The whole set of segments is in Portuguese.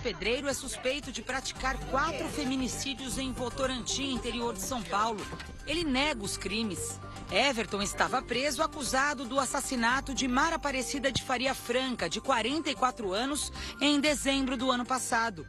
Pedreiro é suspeito de praticar 4 feminicídios em Votorantim, interior de São Paulo. Ele nega os crimes. Everton estava preso acusado do assassinato de Mara Aparecida de Faria Franca, de 44 anos, em dezembro do ano passado.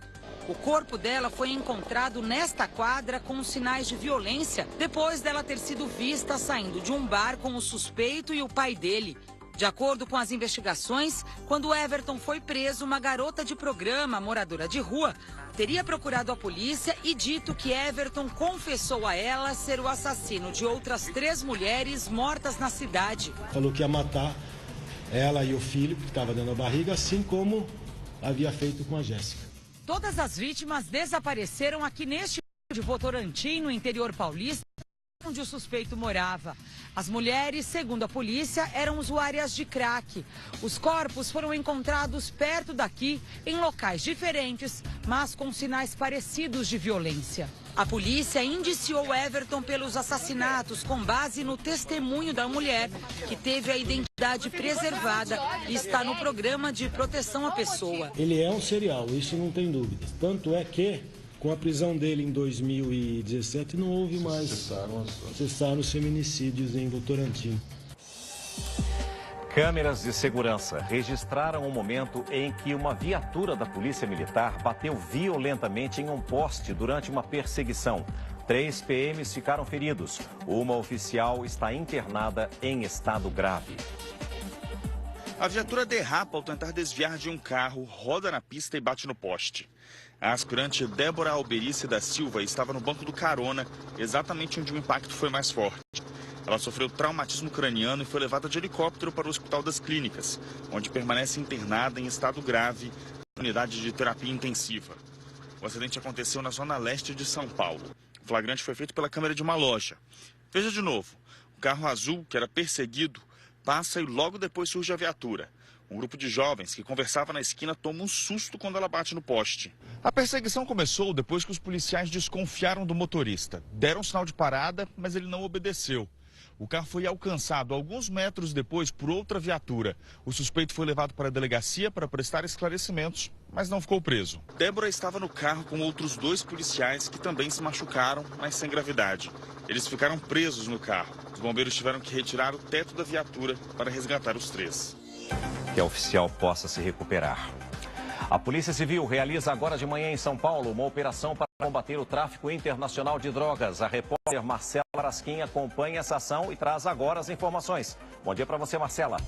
O corpo dela foi encontrado nesta quadra com sinais de violência, depois dela ter sido vista saindo de um bar com o suspeito e o pai dele. De acordo com as investigações, quando Everton foi preso, uma garota de programa, moradora de rua, teria procurado a polícia e dito que Everton confessou a ela ser o assassino de outras 3 mulheres mortas na cidade. Falou que ia matar ela e o filho que estava dentro da barriga, assim como havia feito com a Jéssica. Todas as vítimas desapareceram aqui neste de Votorantim, no interior paulista, onde o suspeito morava. As mulheres, segundo a polícia, eram usuárias de crack. Os corpos foram encontrados perto daqui, em locais diferentes, mas com sinais parecidos de violência. A polícia indiciou Everton pelos assassinatos com base no testemunho da mulher, que teve a identidade preservada e está no programa de proteção à pessoa. Ele é um serial, isso não tem dúvida. Tanto é que, com a prisão dele em 2017, não houve mais. Cessaram os feminicídios em Votorantim. Câmeras de segurança registraram o momento em que uma viatura da Polícia Militar bateu violentamente em um poste durante uma perseguição. 3 PMs ficaram feridos. Uma oficial está internada em estado grave. A viatura derrapa ao tentar desviar de um carro, roda na pista e bate no poste. A aspirante Débora Alberice da Silva estava no banco do carona, exatamente onde o impacto foi mais forte. Ela sofreu traumatismo craniano e foi levada de helicóptero para o Hospital das Clínicas, onde permanece internada em estado grave na unidade de terapia intensiva. O acidente aconteceu na zona leste de São Paulo. O flagrante foi feito pela câmera de uma loja. Veja de novo, o carro azul, que era perseguido, passa e logo depois surge a viatura. Um grupo de jovens que conversava na esquina toma um susto quando ela bate no poste. A perseguição começou depois que os policiais desconfiaram do motorista. Deram sinal de parada, mas ele não obedeceu. O carro foi alcançado alguns metros depois por outra viatura. O suspeito foi levado para a delegacia para prestar esclarecimentos, mas não ficou preso. Débora estava no carro com outros 2 policiais que também se machucaram, mas sem gravidade. Eles ficaram presos no carro. Os bombeiros tiveram que retirar o teto da viatura para resgatar os 3. Que a oficial possa se recuperar. A Polícia Civil realiza agora de manhã em São Paulo uma operação para combater o tráfico internacional de drogas. A repórter Marcela Arasquim acompanha essa ação e traz agora as informações. Bom dia para você, Marcela.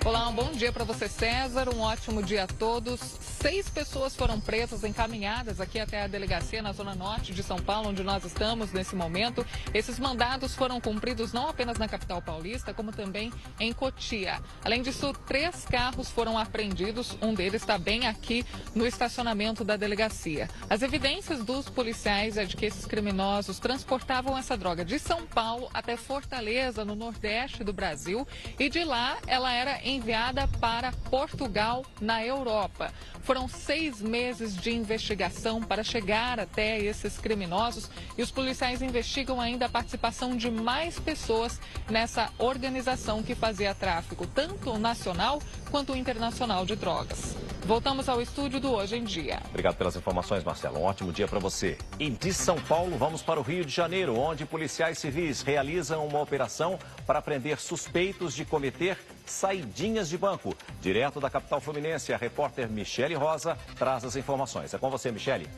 Olá, um bom dia para você, César. Um ótimo dia a todos. 6 pessoas foram presas, encaminhadas aqui até a delegacia na Zona Norte de São Paulo, onde nós estamos nesse momento. Esses mandados foram cumpridos não apenas na capital paulista, como também em Cotia. Além disso, 3 carros foram apreendidos. Um deles está bem aqui no estacionamento da delegacia. As evidências dos policiais é de que esses criminosos transportavam essa droga de São Paulo até Fortaleza, no nordeste do Brasil, e de lá ela era enviada para Portugal, na Europa. Foram 6 meses de investigação para chegar até esses criminosos e os policiais investigam ainda a participação de mais pessoas nessa organização que fazia tráfico, tanto nacional quanto internacional de drogas. Voltamos ao estúdio do Hoje em Dia. Obrigado pelas informações, Marcelo. Um ótimo dia para você. E de São Paulo, vamos para o Rio de Janeiro, onde policiais civis realizam uma operação para prender suspeitos de cometer saidinhas de banco. Direto da capital fluminense, a repórter Michele Rosa traz as informações. É com você, Michele.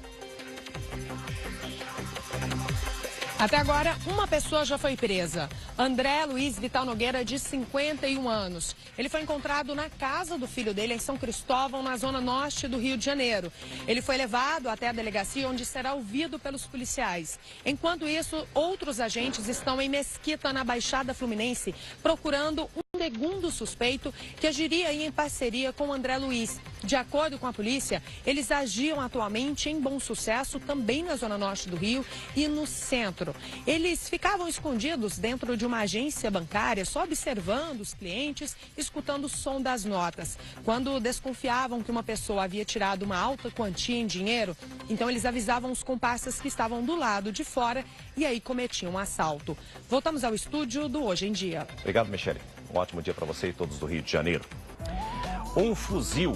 Até agora, uma pessoa já foi presa. André Luiz Vital Nogueira, de 51 anos. Ele foi encontrado na casa do filho dele, em São Cristóvão, na zona norte do Rio de Janeiro. Ele foi levado até a delegacia, onde será ouvido pelos policiais. Enquanto isso, outros agentes estão em Mesquita, na Baixada Fluminense, procurando um segundo suspeito que agiria em parceria com André Luiz. De acordo com a polícia, eles agiam atualmente em Bom Sucesso, também na zona norte do Rio e no centro. Eles ficavam escondidos dentro de uma agência bancária, só observando os clientes, escutando o som das notas. Quando desconfiavam que uma pessoa havia tirado uma alta quantia em dinheiro, então eles avisavam os comparsas que estavam do lado de fora e aí cometiam um assalto. Voltamos ao estúdio do Hoje em Dia. Obrigado, Michele. Um ótimo dia para você e todos do Rio de Janeiro. Um fuzil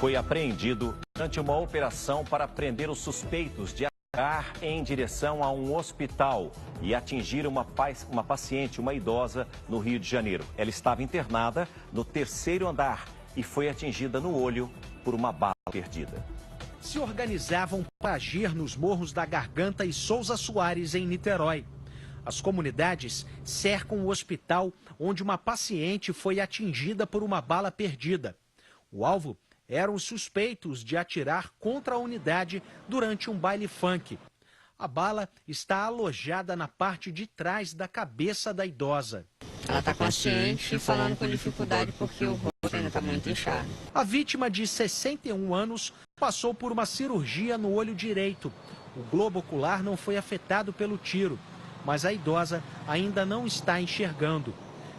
foi apreendido durante uma operação para prender os suspeitos de atirar em direção a um hospital e atingir uma paciente, uma idosa, no Rio de Janeiro. Ela estava internada no 3º andar e foi atingida no olho por uma bala perdida. Se organizavam para agir nos morros da Garganta e Souza Soares, em Niterói. As comunidades cercam o hospital onde uma paciente foi atingida por uma bala perdida. O alvo eram os suspeitos de atirar contra a unidade durante um baile funk. A bala está alojada na parte de trás da cabeça da idosa. Ela está consciente e falando com dificuldade porque o rosto ainda está muito inchado. A vítima, de 61 anos, passou por uma cirurgia no olho direito. O globo ocular não foi afetado pelo tiro, mas a idosa ainda não está enxergando.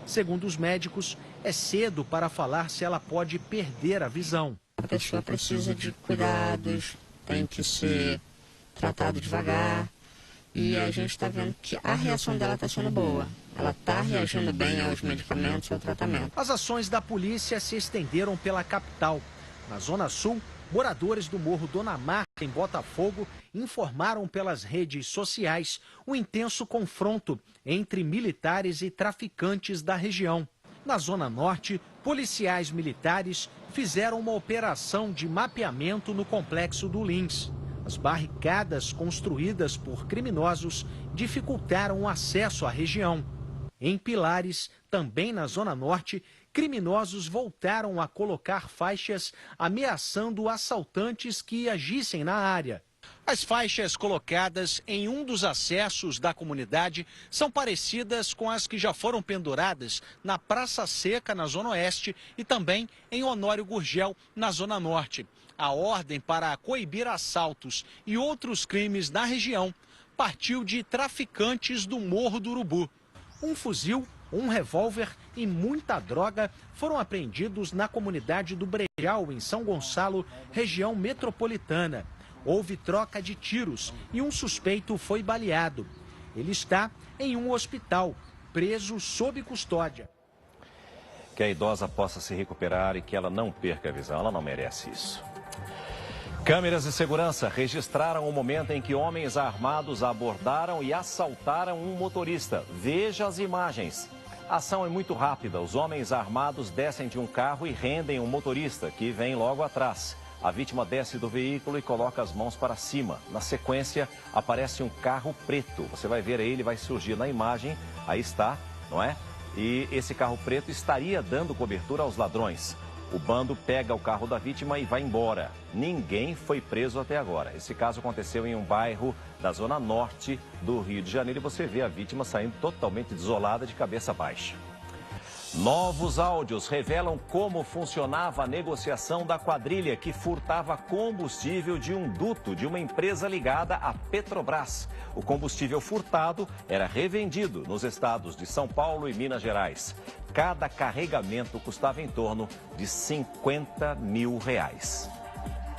Segundo os médicos, é cedo para falar se ela pode perder a visão. A pessoa precisa de cuidados, tem que ser tratado devagar. E a gente está vendo que a reação dela está sendo boa. Ela está reagindo bem aos medicamentos e ao tratamento. As ações da polícia se estenderam pela capital. Na Zona Sul, moradores do Morro Dona Marta, em Botafogo, informaram pelas redes sociais o intenso confronto entre militares e traficantes da região. Na Zona Norte, policiais militares fizeram uma operação de mapeamento no complexo do Lins. As barricadas construídas por criminosos dificultaram o acesso à região. Em Pilares, também na Zona Norte, criminosos voltaram a colocar faixas ameaçando assaltantes que agissem na área. As faixas colocadas em um dos acessos da comunidade são parecidas com as que já foram penduradas na Praça Seca, na Zona Oeste, e também em Honório Gurgel, na Zona Norte. A ordem para coibir assaltos e outros crimes na região partiu de traficantes do Morro do Urubu. Um fuzil, um revólver e muita droga foram apreendidos na comunidade do Brejal, em São Gonçalo, região metropolitana. Houve troca de tiros e um suspeito foi baleado. Ele está em um hospital, preso sob custódia. Que a idosa possa se recuperar e que ela não perca a visão. Ela não merece isso. Câmeras de segurança registraram o momento em que homens armados abordaram e assaltaram um motorista. Veja as imagens. A ação é muito rápida. Os homens armados descem de um carro e rendem um motorista, que vem logo atrás. A vítima desce do veículo e coloca as mãos para cima. Na sequência, aparece um carro preto. Você vai ver aí, ele vai surgir na imagem. Aí está, não é? E esse carro preto estaria dando cobertura aos ladrões. O bando pega o carro da vítima e vai embora. Ninguém foi preso até agora. Esse caso aconteceu em um bairro da Zona Norte do Rio de Janeiro e você vê a vítima saindo totalmente desolada, de cabeça baixa. Novos áudios revelam como funcionava a negociação da quadrilha que furtava combustível de um duto de uma empresa ligada à Petrobras. O combustível furtado era revendido nos estados de São Paulo e Minas Gerais. Cada carregamento custava em torno de R$50 mil.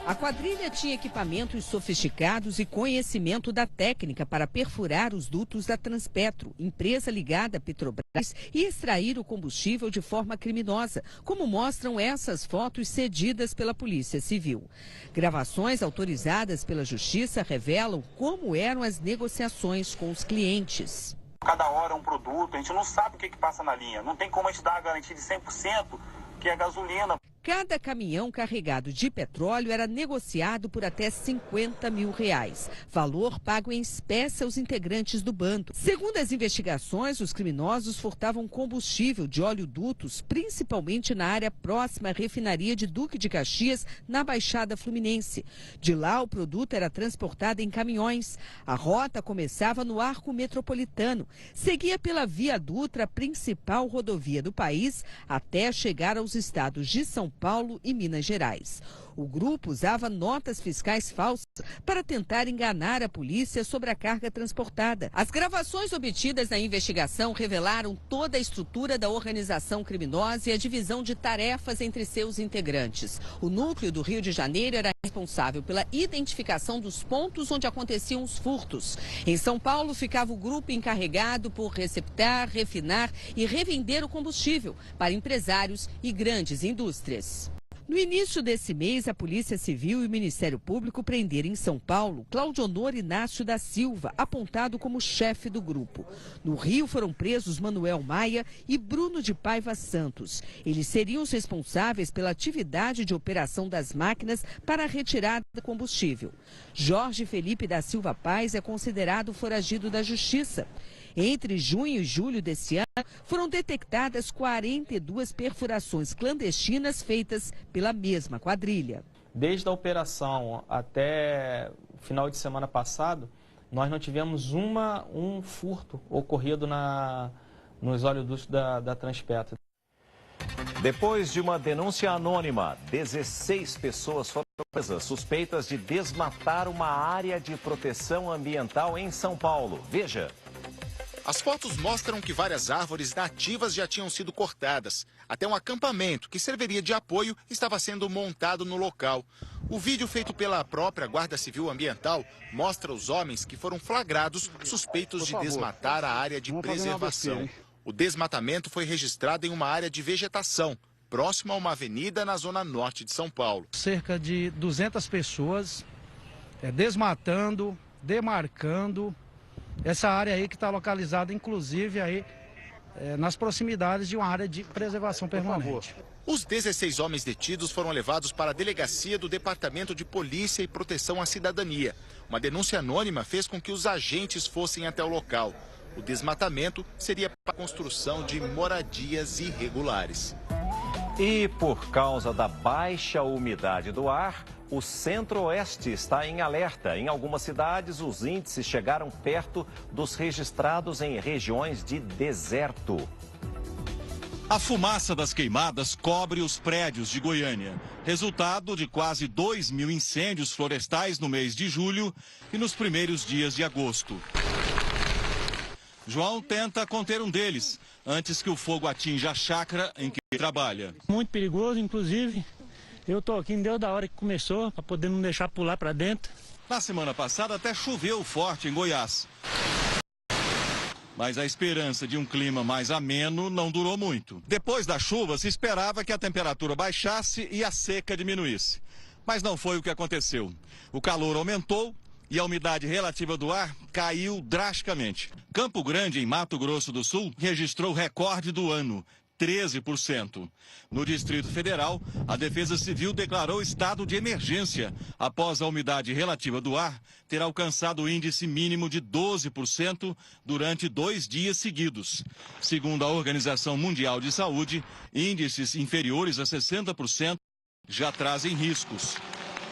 A quadrilha tinha equipamentos sofisticados e conhecimento da técnica para perfurar os dutos da Transpetro, empresa ligada à Petrobras, e extrair o combustível de forma criminosa, como mostram essas fotos cedidas pela Polícia Civil. Gravações autorizadas pela Justiça revelam como eram as negociações com os clientes. Cada hora é um produto, a gente não sabe o que passa na linha, não tem como a gente dar a garantia de 100% que é gasolina. Cada caminhão carregado de petróleo era negociado por até R$50 mil, valor pago em espécie aos integrantes do bando. Segundo as investigações, os criminosos furtavam combustível de oleodutos, principalmente na área próxima à refinaria de Duque de Caxias, na Baixada Fluminense. De lá, o produto era transportado em caminhões. A rota começava no Arco Metropolitano, seguia pela Via Dutra, principal rodovia do país, até chegar aos estados de São Paulo e Minas Gerais. O grupo usava notas fiscais falsas para tentar enganar a polícia sobre a carga transportada. As gravações obtidas na investigação revelaram toda a estrutura da organização criminosa e a divisão de tarefas entre seus integrantes. O núcleo do Rio de Janeiro era responsável pela identificação dos pontos onde aconteciam os furtos. Em São Paulo ficava o grupo encarregado por receptar, refinar e revender o combustível para empresários e grandes indústrias. No início desse mês, a Polícia Civil e o Ministério Público prenderam em São Paulo Claudionor Inácio da Silva, apontado como chefe do grupo. No Rio foram presos Manuel Maia e Bruno de Paiva Santos. Eles seriam os responsáveis pela atividade de operação das máquinas para a retirada de combustível. Jorge Felipe da Silva Paz é considerado foragido da Justiça. Entre junho e julho desse ano, foram detectadas 42 perfurações clandestinas feitas pela mesma quadrilha. Desde a operação até o final de semana passado, nós não tivemos um furto ocorrido nos oleodutos da Transpetro. Depois de uma denúncia anônima, 16 pessoas foram presas suspeitas de desmatar uma área de proteção ambiental em São Paulo. Veja. As fotos mostram que várias árvores nativas já tinham sido cortadas. Até um acampamento que serviria de apoio estava sendo montado no local. O vídeo feito pela própria Guarda Civil Ambiental mostra os homens que foram flagrados suspeitos de desmatar a área de preservação. O desmatamento foi registrado em uma área de vegetação, próximo a uma avenida na zona norte de São Paulo. Cerca de 200 pessoas desmatando, demarcando essa área aí que está localizada, inclusive, aí, nas proximidades de uma área de preservação permanente. Os 16 homens detidos foram levados para a delegacia do Departamento de Polícia e Proteção à Cidadania. Uma denúncia anônima fez com que os agentes fossem até o local. O desmatamento seria para a construção de moradias irregulares. E por causa da baixa umidade do ar, o Centro-Oeste está em alerta. Em algumas cidades, os índices chegaram perto dos registrados em regiões de deserto. A fumaça das queimadas cobre os prédios de Goiânia. Resultado de quase 2.000 incêndios florestais no mês de julho e nos primeiros dias de agosto. João tenta conter um deles, antes que o fogo atinja a chácara em que trabalha. Muito perigoso, inclusive. Eu estou aqui desde a hora que começou, para poder não deixar pular para dentro. Na semana passada até choveu forte em Goiás. Mas a esperança de um clima mais ameno não durou muito. Depois da chuva, se esperava que a temperatura baixasse e a seca diminuísse. Mas não foi o que aconteceu. O calor aumentou e a umidade relativa do ar caiu drasticamente. Campo Grande, em Mato Grosso do Sul, registrou o recorde do ano, 13%. No Distrito Federal, a Defesa Civil declarou estado de emergência após a umidade relativa do ar ter alcançado o índice mínimo de 12% durante 2 dias seguidos. Segundo a Organização Mundial de Saúde, índices inferiores a 60% já trazem riscos.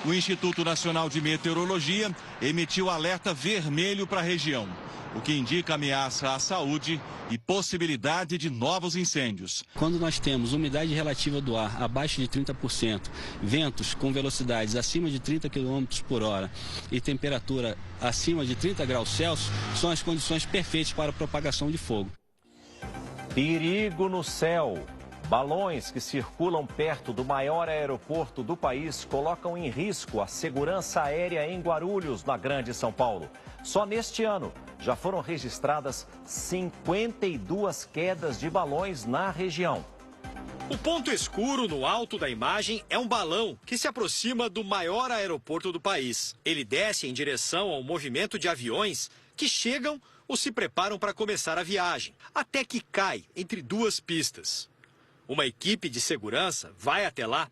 O Instituto Nacional de Meteorologia emitiu alerta vermelho para a região, o que indica ameaça à saúde e possibilidade de novos incêndios. Quando nós temos umidade relativa do ar abaixo de 30%, ventos com velocidades acima de 30 km por hora e temperatura acima de 30 graus Celsius, são as condições perfeitas para a propagação de fogo. Perigo no céu. Balões que circulam perto do maior aeroporto do país colocam em risco a segurança aérea em Guarulhos, na Grande São Paulo. Só neste ano já foram registradas 52 quedas de balões na região. O ponto escuro no alto da imagem é um balão que se aproxima do maior aeroporto do país. Ele desce em direção ao movimento de aviões que chegam ou se preparam para começar a viagem, até que cai entre 2 pistas. Uma equipe de segurança vai até lá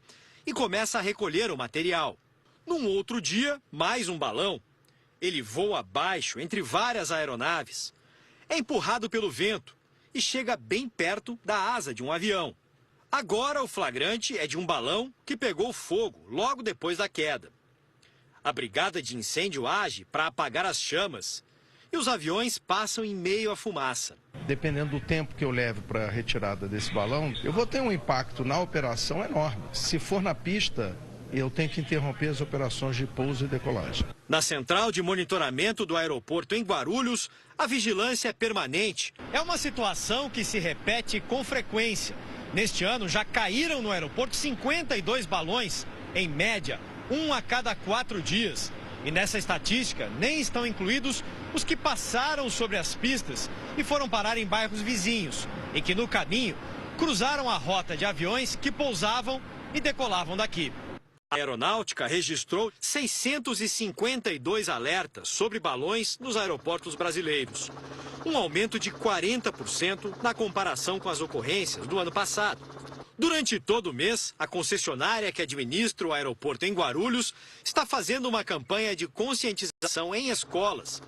e começa a recolher o material. Num outro dia, mais um balão. Ele voa abaixo entre várias aeronaves. É empurrado pelo vento e chega bem perto da asa de um avião. Agora o flagrante é de um balão que pegou fogo logo depois da queda. A brigada de incêndio age para apagar as chamas e os aviões passam em meio à fumaça. Dependendo do tempo que eu levo para a retirada desse balão, eu vou ter um impacto na operação enorme. Se for na pista, eu tenho que interromper as operações de pouso e decolagem. Na central de monitoramento do aeroporto em Guarulhos, a vigilância é permanente. É uma situação que se repete com frequência. Neste ano, já caíram no aeroporto 52 balões, em média, 1 a cada 4 dias. E nessa estatística, nem estão incluídos os que passaram sobre as pistas e foram parar em bairros vizinhos, e que no caminho cruzaram a rota de aviões que pousavam e decolavam daqui. A aeronáutica registrou 652 alertas sobre balões nos aeroportos brasileiros, um aumento de 40% na comparação com as ocorrências do ano passado. Durante todo o mês, a concessionária que administra o aeroporto em Guarulhos está fazendo uma campanha de conscientização em escolas,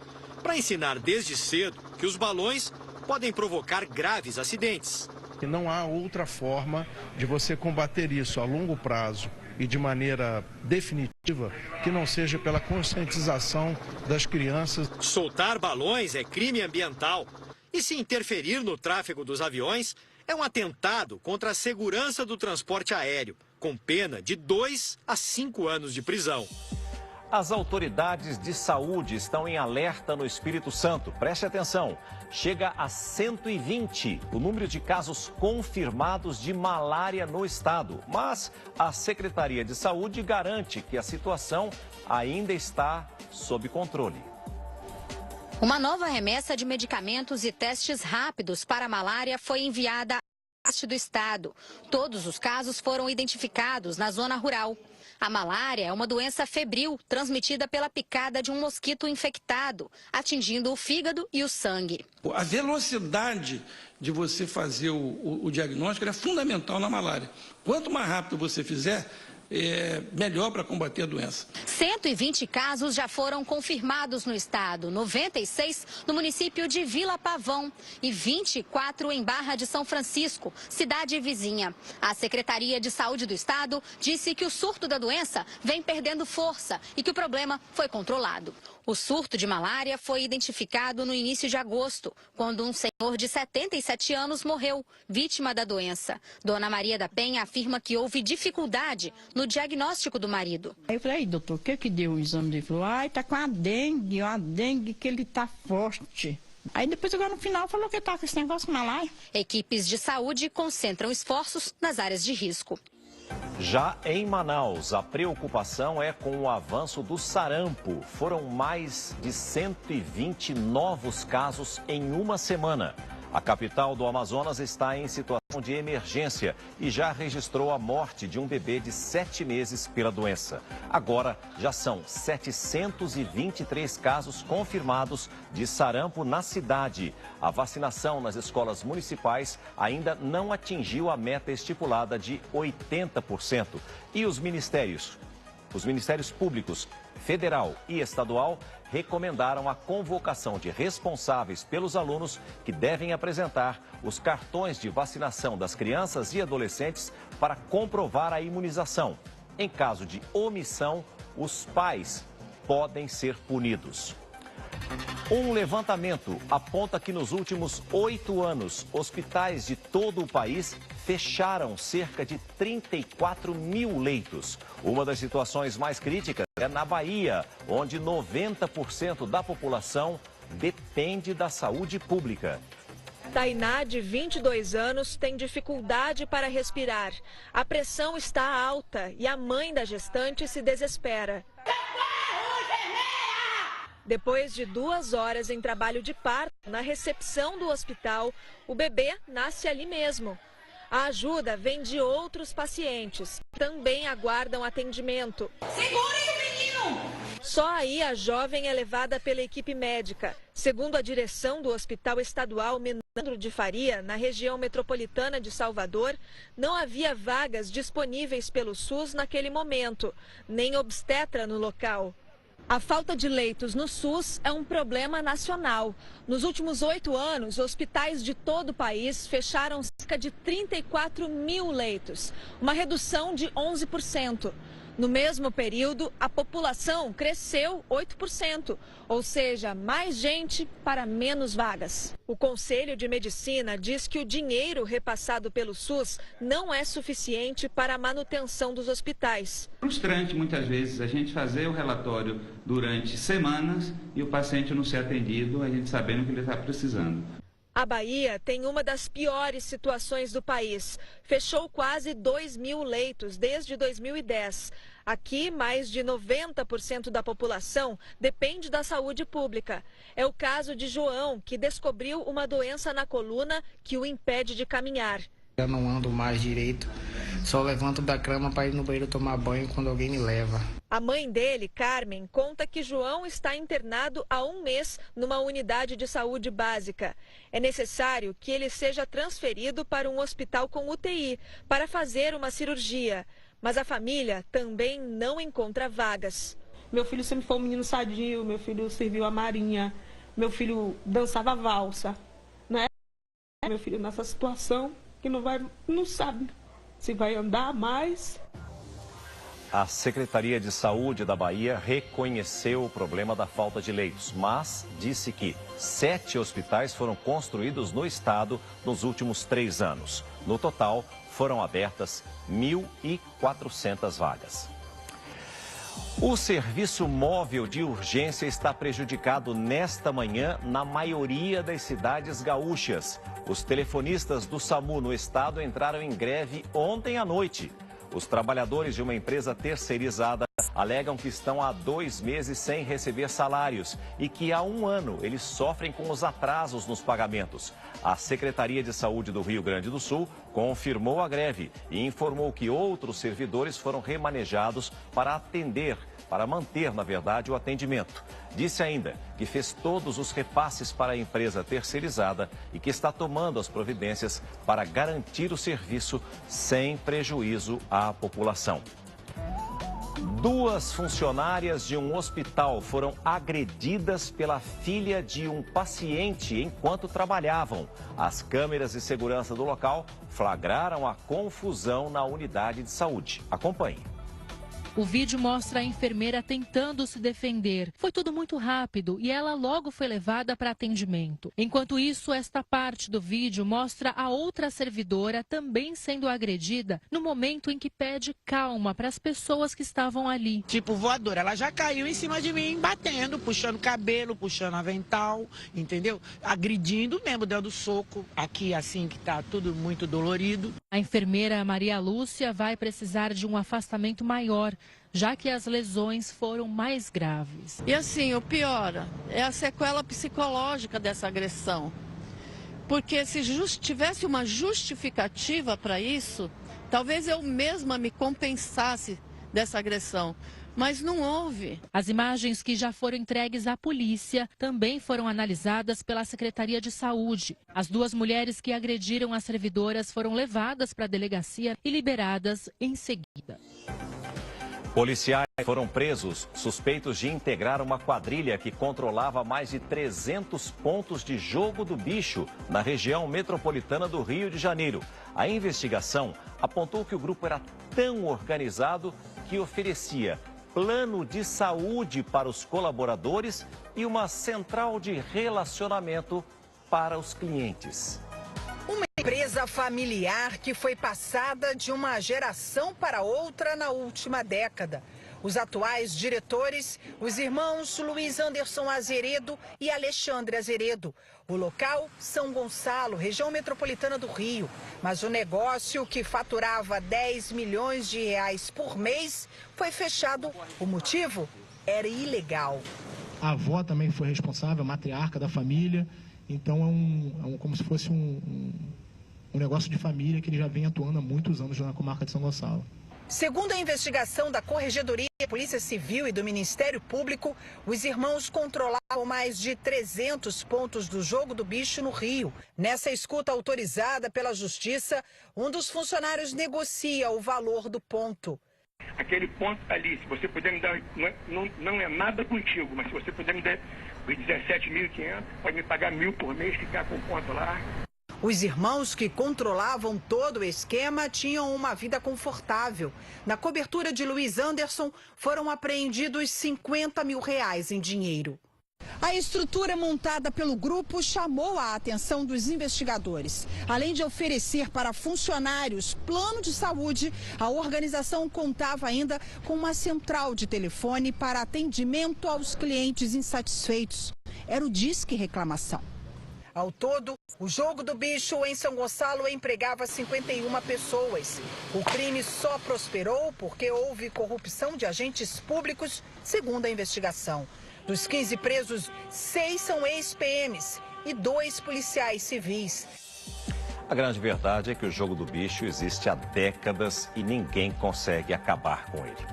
para ensinar desde cedo que os balões podem provocar graves acidentes. E não há outra forma de você combater isso a longo prazo e de maneira definitiva que não seja pela conscientização das crianças. Soltar balões é crime ambiental e se interferir no tráfego dos aviões é um atentado contra a segurança do transporte aéreo, com pena de 2 a 5 anos de prisão. As autoridades de saúde estão em alerta no Espírito Santo. Preste atenção. Chega a 120 o número de casos confirmados de malária no estado. Mas a Secretaria de Saúde garante que a situação ainda está sob controle. Uma nova remessa de medicamentos e testes rápidos para a malária foi enviada ao oeste do estado. Todos os casos foram identificados na zona rural. A malária é uma doença febril transmitida pela picada de um mosquito infectado, atingindo o fígado e o sangue. A velocidade de você fazer o diagnóstico é fundamental na malária. Quanto mais rápido você fizer, melhor para combater a doença. 120 casos já foram confirmados no estado, 96 no município de Vila Pavão e 24 em Barra de São Francisco, cidade vizinha. A Secretaria de Saúde do estado disse que o surto da doença vem perdendo força e que o problema foi controlado. O surto de malária foi identificado no início de agosto, quando um senhor de 77 anos morreu, vítima da doença. Dona Maria da Penha afirma que houve dificuldade no diagnóstico do marido. Aí eu falei, doutor, o que deu o exame? Ele falou, tá com a dengue que ele tá forte. Aí depois, agora no final, falou que tá com esse negócio de malária. Equipes de saúde concentram esforços nas áreas de risco. Já em Manaus, a preocupação é com o avanço do sarampo. Foram mais de 120 novos casos em uma semana. A capital do Amazonas está em situação de emergência e já registrou a morte de um bebê de 7 meses pela doença. Agora, já são 723 casos confirmados de sarampo na cidade. A vacinação nas escolas municipais ainda não atingiu a meta estipulada de 80%. E os ministérios públicos, federal e estadual, recomendaram a convocação de responsáveis pelos alunos que devem apresentar os cartões de vacinação das crianças e adolescentes para comprovar a imunização. Em caso de omissão, os pais podem ser punidos. Um levantamento aponta que nos últimos 8 anos, hospitais de todo o país fecharam cerca de 34 mil leitos. Uma das situações mais críticas é na Bahia, onde 90% da população depende da saúde pública. Tainá, de 22 anos, tem dificuldade para respirar. A pressão está alta e a mãe da gestante se desespera. Depois de 2 horas em trabalho de parto na recepção do hospital, o bebê nasce ali mesmo. A ajuda vem de outros pacientes, que também aguardam atendimento. Segurem o menino! Só aí a jovem é levada pela equipe médica. Segundo a direção do Hospital Estadual Menandro de Faria, na região metropolitana de Salvador, não havia vagas disponíveis pelo SUS naquele momento, nem obstetra no local. A falta de leitos no SUS é um problema nacional. Nos últimos 8 anos, hospitais de todo o país fecharam cerca de 34 mil leitos, uma redução de 11%. No mesmo período, a população cresceu 8%, ou seja, mais gente para menos vagas. O Conselho de Medicina diz que o dinheiro repassado pelo SUS não é suficiente para a manutenção dos hospitais. Frustrante muitas vezes a gente fazer o relatório durante semanas e o paciente não ser atendido, a gente sabendo que ele está precisando. A Bahia tem uma das piores situações do país. Fechou quase 2 mil leitos desde 2010. Aqui, mais de 90% da população depende da saúde pública. É o caso de João, que descobriu uma doença na coluna que o impede de caminhar. Eu não ando mais direito, Só levanto da cama para ir no banheiro tomar banho quando alguém me leva. A mãe dele, Carmen, conta que João está internado há 1 mês numa unidade de saúde básica. É necessário que ele seja transferido para um hospital com UTI para fazer uma cirurgia. Mas a família também não encontra vagas. Meu filho sempre foi um menino sadio, meu filho serviu a marinha, meu filho dançava valsa, né? Meu filho nessa situação que não sabe se vai andar mais. A Secretaria de Saúde da Bahia reconheceu o problema da falta de leitos, mas disse que 7 hospitais foram construídos no estado nos últimos 3 anos. No total, foram abertas 1.400 vagas. O serviço móvel de urgência está prejudicado nesta manhã na maioria das cidades gaúchas. Os telefonistas do SAMU no estado entraram em greve ontem à noite. Os trabalhadores de uma empresa terceirizada alegam que estão há 2 meses sem receber salários e que há 1 ano eles sofrem com os atrasos nos pagamentos. A Secretaria de Saúde do Rio Grande do Sul confirmou a greve e informou que outros servidores foram remanejados para manter, na verdade, o atendimento. Disse ainda que fez todos os repasses para a empresa terceirizada e que está tomando as providências para garantir o serviço sem prejuízo à população. 2 funcionárias de um hospital foram agredidas pela filha de um paciente enquanto trabalhavam. As câmeras de segurança do local flagraram a confusão na unidade de saúde. Acompanhe. O vídeo mostra a enfermeira tentando se defender. Foi tudo muito rápido e ela logo foi levada para atendimento. Enquanto isso, esta parte do vídeo mostra a outra servidora também sendo agredida no momento em que pede calma para as pessoas que estavam ali. Tipo voadora, ela já caiu em cima de mim, batendo, puxando cabelo, puxando avental, entendeu? Agredindo mesmo, dando soco aqui assim que tá tudo muito dolorido. A enfermeira Maria Lúcia vai precisar de um afastamento maior, já que as lesões foram mais graves. E assim, o pior é a sequela psicológica dessa agressão. Porque se tivesse uma justificativa para isso, talvez eu mesma me compensasse dessa agressão. Mas não houve. As imagens que já foram entregues à polícia também foram analisadas pela Secretaria de Saúde. As 2 mulheres que agrediram as servidoras foram levadas para a delegacia e liberadas em seguida. Policiais foram presos suspeitos de integrar uma quadrilha que controlava mais de 300 pontos de jogo do bicho na região metropolitana do Rio de Janeiro. A investigação apontou que o grupo era tão organizado que oferecia plano de saúde para os colaboradores e uma central de relacionamento para os clientes. Uma empresa familiar que foi passada de uma geração para outra na última década. Os atuais diretores, os irmãos Luiz Anderson Azeredo e Alexandre Azeredo. O local, São Gonçalo, região metropolitana do Rio. Mas o negócio, que faturava 10 milhões de reais por mês, foi fechado. O motivo era ilegal. A avó também foi responsável, a matriarca da família. Então como se fosse um negócio de família que ele já vem atuando há muitos anos na comarca de São Gonçalo. Segundo a investigação da Corregedoria, Polícia Civil e do Ministério Público, os irmãos controlavam mais de 300 pontos do jogo do bicho no Rio. Nessa escuta autorizada pela Justiça, um dos funcionários negocia o valor do ponto. Aquele ponto ali, se você puder me dar, não é nada contigo, mas se você puder me dar os 17.500, pode me pagar 1.000 por mês, ficar com o ponto lá. Os irmãos que controlavam todo o esquema tinham uma vida confortável. Na cobertura de Luiz Anderson, foram apreendidos 50 mil reais em dinheiro. A estrutura montada pelo grupo chamou a atenção dos investigadores. Além de oferecer para funcionários plano de saúde, a organização contava ainda com uma central de telefone para atendimento aos clientes insatisfeitos. Era o Disque Reclamação. Ao todo, o jogo do bicho em São Gonçalo empregava 51 pessoas. O crime só prosperou porque houve corrupção de agentes públicos, segundo a investigação. Dos 15 presos, 6 são ex-PMs e 2 policiais civis. A grande verdade é que o jogo do bicho existe há décadas e ninguém consegue acabar com ele.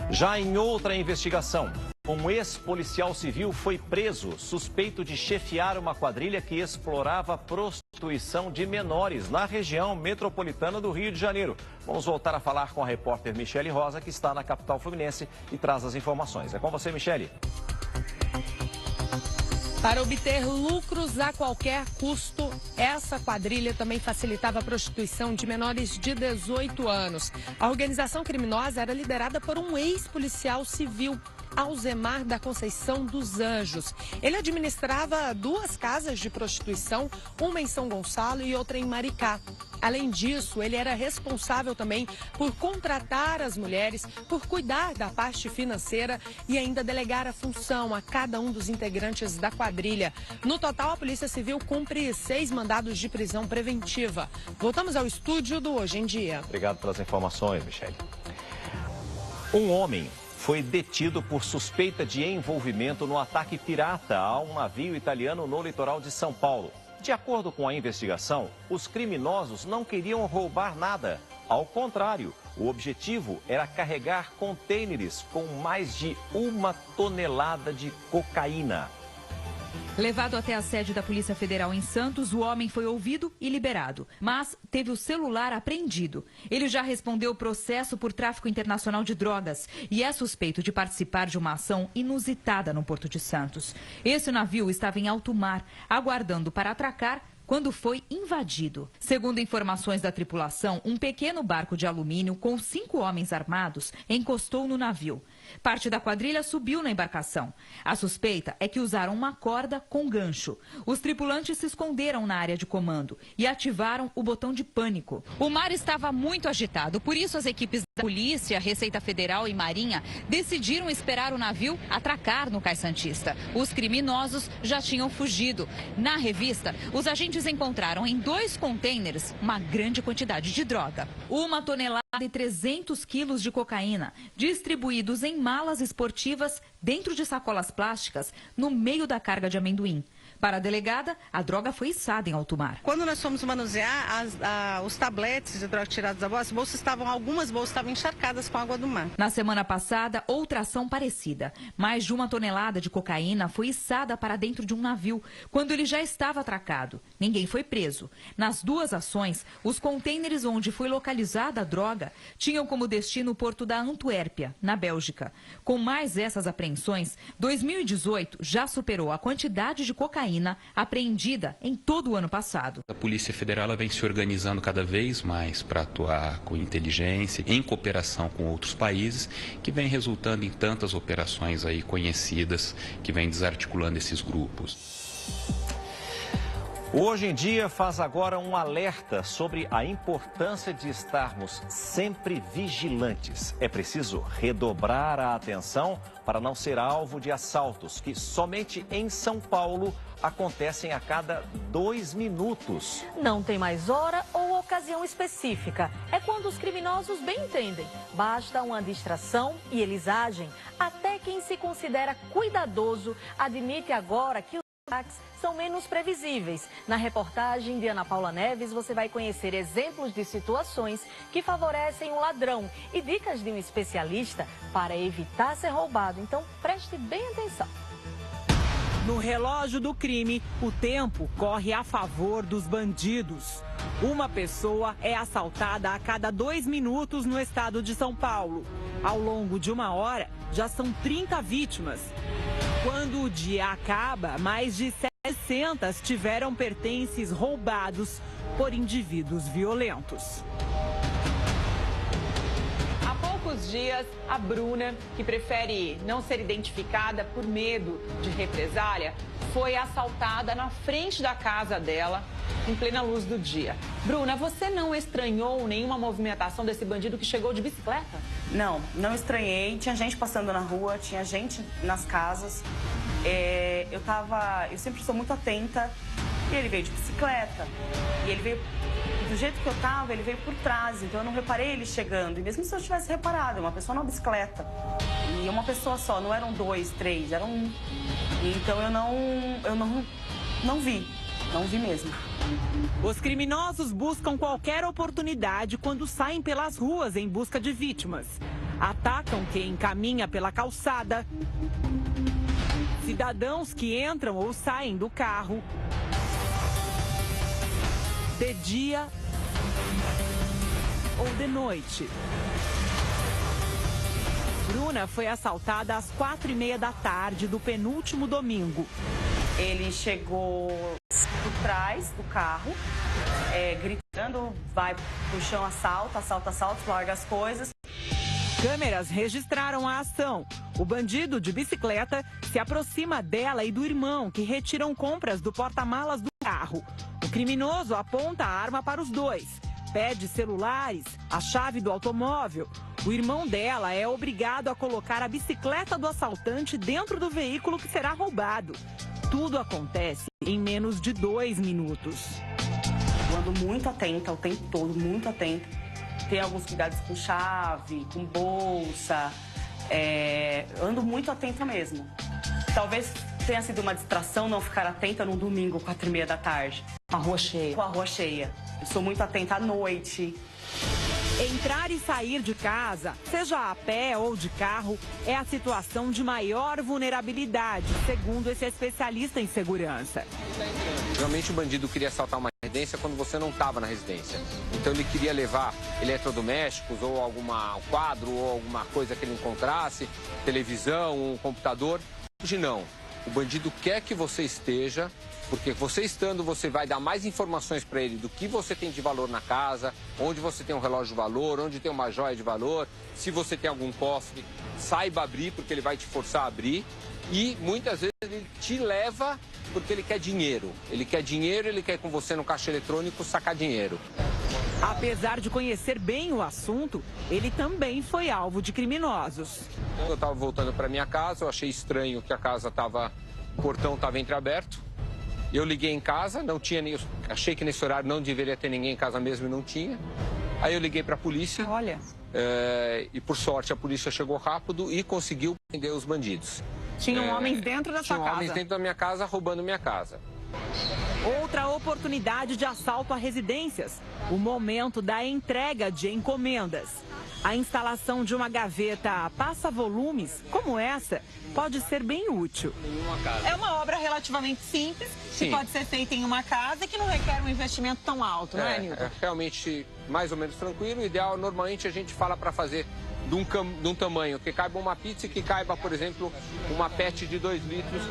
Já em outra investigação, um ex-policial civil foi preso suspeito de chefiar uma quadrilha que explorava prostituição de menores na região metropolitana do Rio de Janeiro. Vamos voltar a falar com a repórter Michele Rosa, que está na capital fluminense e traz as informações. É com você, Michele. Para obter lucros a qualquer custo, essa quadrilha também facilitava a prostituição de menores de 18 anos. A organização criminosa era liderada por um ex-policial civil, Alzemar da Conceição dos Anjos. Ele administrava 2 casas de prostituição, uma em São Gonçalo e outra em Maricá. Além disso, ele era responsável também por contratar as mulheres, por cuidar da parte financeira e ainda delegar a função a cada um dos integrantes da quadrilha. No total, a Polícia Civil cumpre 6 mandados de prisão preventiva. Voltamos ao estúdio do Hoje em Dia. Obrigado pelas informações, Michele. Um homem foi detido por suspeita de envolvimento no ataque pirata a um navio italiano no litoral de São Paulo. De acordo com a investigação, os criminosos não queriam roubar nada. Ao contrário, o objetivo era carregar contêineres com mais de 1 tonelada de cocaína. Levado até a sede da Polícia Federal em Santos, o homem foi ouvido e liberado, mas teve o celular apreendido. Ele já respondeu processo por tráfico internacional de drogas e é suspeito de participar de uma ação inusitada no Porto de Santos. Esse navio estava em alto mar, aguardando para atracar quando foi invadido. Segundo informações da tripulação, um pequeno barco de alumínio com 5 homens armados encostou no navio. Parte da quadrilha subiu na embarcação. A suspeita é que usaram uma corda com gancho. Os tripulantes se esconderam na área de comando e ativaram o botão de pânico. O mar estava muito agitado, por isso as equipes da Polícia, Receita Federal e Marinha decidiram esperar o navio atracar no Cais Santista. Os criminosos já tinham fugido. Na revista, os agentes encontraram em 2 contêineres uma grande quantidade de droga. 1 tonelada e 300 quilos de cocaína, distribuídos em malas esportivas dentro de sacolas plásticas no meio da carga de amendoim. Para a delegada, a droga foi içada em alto mar. Quando nós fomos manusear os tabletes de droga tirados da bolsa, algumas bolsas estavam encharcadas com água do mar. Na semana passada, outra ação parecida. Mais de 1 tonelada de cocaína foi içada para dentro de um navio, quando ele já estava atracado. Ninguém foi preso. Nas 2 ações, os contêineres onde foi localizada a droga tinham como destino o porto da Antuérpia, na Bélgica. Com mais essas apreensões, 2018 já superou a quantidade de cocaína apreendida em todo o ano passado. A Polícia Federal ela vem se organizando cada vez mais para atuar com inteligência, em cooperação com outros países, que vem resultando em tantas operações aí conhecidas, que vem desarticulando esses grupos. Hoje em Dia faz agora um alerta sobre a importância de estarmos sempre vigilantes. É preciso redobrar a atenção para não ser alvo de assaltos, que somente em São Paulo acontecem a cada 2 minutos. Não tem mais hora ou ocasião específica. É quando os criminosos bem entendem. Basta uma distração e eles agem. Até quem se considera cuidadoso admite agora que os ataques são menos previsíveis. Na reportagem de Ana Paula Neves, você vai conhecer exemplos de situações que favorecem o ladrão e dicas de um especialista para evitar ser roubado. Então, preste bem atenção. No relógio do crime, o tempo corre a favor dos bandidos. Uma pessoa é assaltada a cada 2 minutos no estado de São Paulo. Ao longo de 1 hora, já são 30 vítimas. Quando o dia acaba, mais de 700 tiveram pertences roubados por indivíduos violentos. Há poucos dias, a Bruna, que prefere não ser identificada por medo de represália, foi assaltada na frente da casa dela, em plena luz do dia. Bruna, você não estranhou nenhuma movimentação desse bandido que chegou de bicicleta? Não estranhei. Tinha gente passando na rua, tinha gente nas casas. Eu sempre sou muito atenta. E ele veio de bicicleta. E ele veio, do jeito que eu tava, ele veio por trás. Então eu não reparei ele chegando. E mesmo se eu tivesse reparado, uma pessoa na bicicleta. E uma pessoa só, não eram 2, 3, eram 1. Então eu não vi. Não vi mesmo. Os criminosos buscam qualquer oportunidade quando saem pelas ruas em busca de vítimas. Atacam quem caminha pela calçada, cidadãos que entram ou saem do carro, de dia ou de noite. Bruna foi assaltada às 4h30 da tarde do penúltimo domingo. Ele chegou por trás do carro, gritando, vai pro chão, assalto, larga as coisas. Câmeras registraram a ação. O bandido de bicicleta se aproxima dela e do irmão, que retiram compras do porta-malas do carro. O criminoso aponta a arma para os dois, pede celulares, a chave do automóvel. O irmão dela é obrigado a colocar a bicicleta do assaltante dentro do veículo que será roubado. Tudo acontece em menos de 2 minutos. Eu ando muito atenta, o tempo todo, muito atenta. Tem alguns cuidados com chave, com bolsa. Ando muito atenta mesmo. Talvez tenha sido uma distração não ficar atenta num domingo, 4h30 da tarde. Com a rua cheia. Com a rua cheia. Eu sou muito atenta à noite. Entrar e sair de casa, seja a pé ou de carro, é a situação de maior vulnerabilidade, segundo esse especialista em segurança. Geralmente o bandido queria assaltar uma residência quando você não estava na residência. Então ele queria levar eletrodomésticos ou algum quadro ou alguma coisa que ele encontrasse, televisão, um computador. Hoje não. O bandido quer que você esteja, porque você estando, você vai dar mais informações para ele do que você tem de valor na casa, onde você tem um relógio de valor, onde tem uma joia de valor, se você tem algum cofre, saiba abrir, porque ele vai te forçar a abrir. E muitas vezes ele te leva porque ele quer dinheiro. Ele quer dinheiro, ele quer ir com você no caixa eletrônico sacar dinheiro. Apesar de conhecer bem o assunto, ele também foi alvo de criminosos. Eu estava voltando para minha casa, eu achei estranho que a casa o portão estava entreaberto. Eu liguei em casa, não tinha nem, achei que nesse horário não deveria ter ninguém em casa mesmo e não tinha. Aí eu liguei para a polícia. Olha. E por sorte a polícia chegou rápido e conseguiu prender os bandidos. Tinham homens dentro da sua casa? Tinham homens dentro da minha casa roubando minha casa. Outra oportunidade de assalto a residências, o momento da entrega de encomendas. A instalação de uma gaveta passa-volumes, como essa, pode ser bem útil. É uma obra relativamente simples, Sim. que pode ser feita em uma casa e que não requer um investimento tão alto, não é, Nilton? É realmente mais ou menos tranquilo. O ideal, normalmente, a gente fala para fazer de um tamanho que caiba uma pizza e que caiba, por exemplo, uma PET de 2 litros.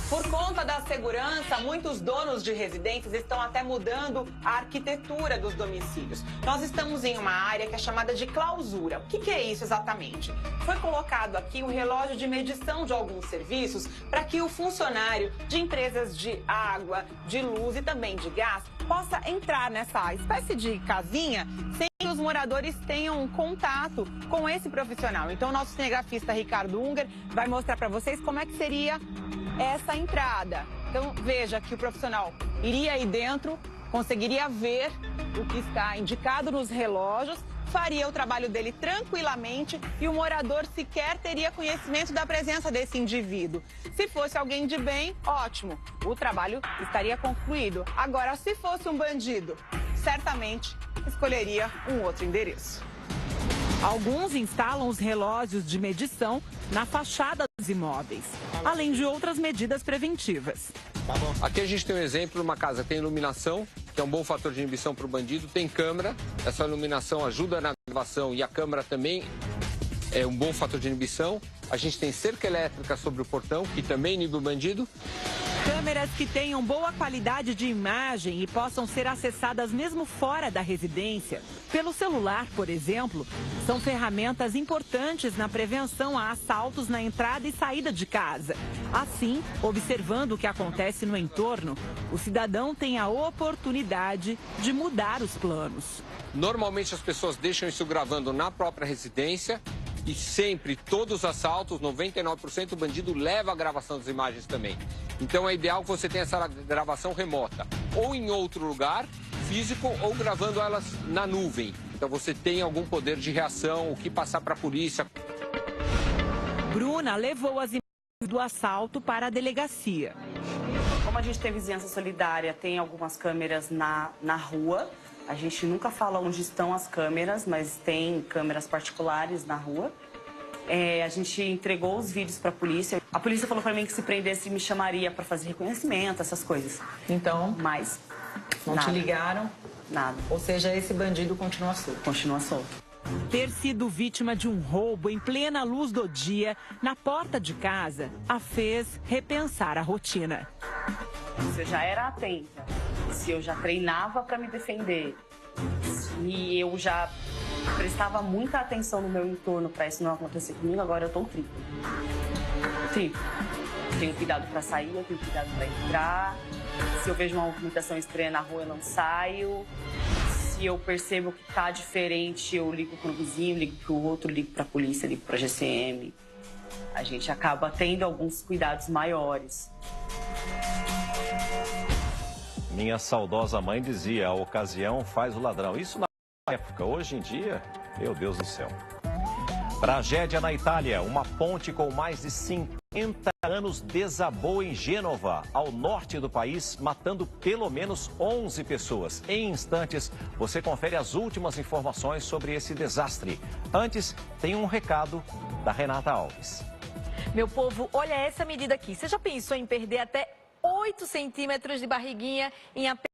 Por conta da segurança, muitos donos de residências estão até mudando a arquitetura dos domicílios. Nós estamos em uma área que é chamada de clausura. O que é isso exatamente? Foi colocado aqui um relógio de medição de alguns serviços para que o funcionário de empresas de água, de luz e também de gás possa entrar nessa espécie de casinha sem que os moradores tenham contato com esse profissional. Então, o nosso cinegrafista Ricardo Unger vai mostrar para vocês como é que seria essa entrada. Então, veja que o profissional iria aí dentro, conseguiria ver o que está indicado nos relógios, faria o trabalho dele tranquilamente e o morador sequer teria conhecimento da presença desse indivíduo. Se fosse alguém de bem, ótimo, o trabalho estaria concluído. Agora, se fosse um bandido, certamente escolheria um outro endereço. Alguns instalam os relógios de medição na fachada dos imóveis, além de outras medidas preventivas. Aqui a gente tem um exemplo, uma casa tem iluminação, que é um bom fator de inibição para o bandido, tem câmera, essa iluminação ajuda na gravação e a câmera também é um bom fator de inibição. A gente tem cerca elétrica sobre o portão, que também inibe o bandido. Câmeras que tenham boa qualidade de imagem e possam ser acessadas mesmo fora da residência, pelo celular, por exemplo, são ferramentas importantes na prevenção a assaltos na entrada e saída de casa. Assim, observando o que acontece no entorno, o cidadão tem a oportunidade de mudar os planos. Normalmente as pessoas deixam isso gravando na própria residência e sempre, todos os assaltos, 99% o bandido leva a gravação das imagens também. Então é ideal que você tenha essa gravação remota, ou em outro lugar, físico, ou gravando elas na nuvem. Então você tem algum poder de reação, o que passar para a polícia. Bruna levou as imagens do assalto para a delegacia. Como a gente tem vizinhança solidária, tem algumas câmeras na rua. A gente nunca fala onde estão as câmeras, mas tem câmeras particulares na rua. A gente entregou os vídeos para a polícia. A polícia falou para mim que se prendesse me chamaria para fazer reconhecimento, essas coisas. Então? Mas não nada. te ligaram? Nada. Ou seja, esse bandido continua solto? Continua solto. Ter sido vítima de um roubo em plena luz do dia, na porta de casa, a fez repensar a rotina. Se eu já era atenta, se eu já treinava para me defender, se eu já prestava muita atenção no meu entorno para isso não acontecer comigo, agora eu tô triplo. Eu tenho cuidado para sair, eu tenho cuidado para entrar. Se eu vejo uma movimentação estranha na rua, eu não saio. Se eu percebo que tá diferente, eu ligo pro vizinho, ligo pro outro, ligo pra polícia, ligo pra GCM. A gente acaba tendo alguns cuidados maiores. Minha saudosa mãe dizia, a ocasião faz o ladrão. Isso na época, hoje em dia, meu Deus do céu. Tragédia na Itália, uma ponte com mais de 50 anos desabou em Gênova, ao norte do país, matando pelo menos 11 pessoas. Em instantes, você confere as últimas informações sobre esse desastre. Antes, tem um recado da Renata Alves. Meu povo, olha essa medida aqui. Você já pensou em perder até 8 centímetros de barriguinha em apenas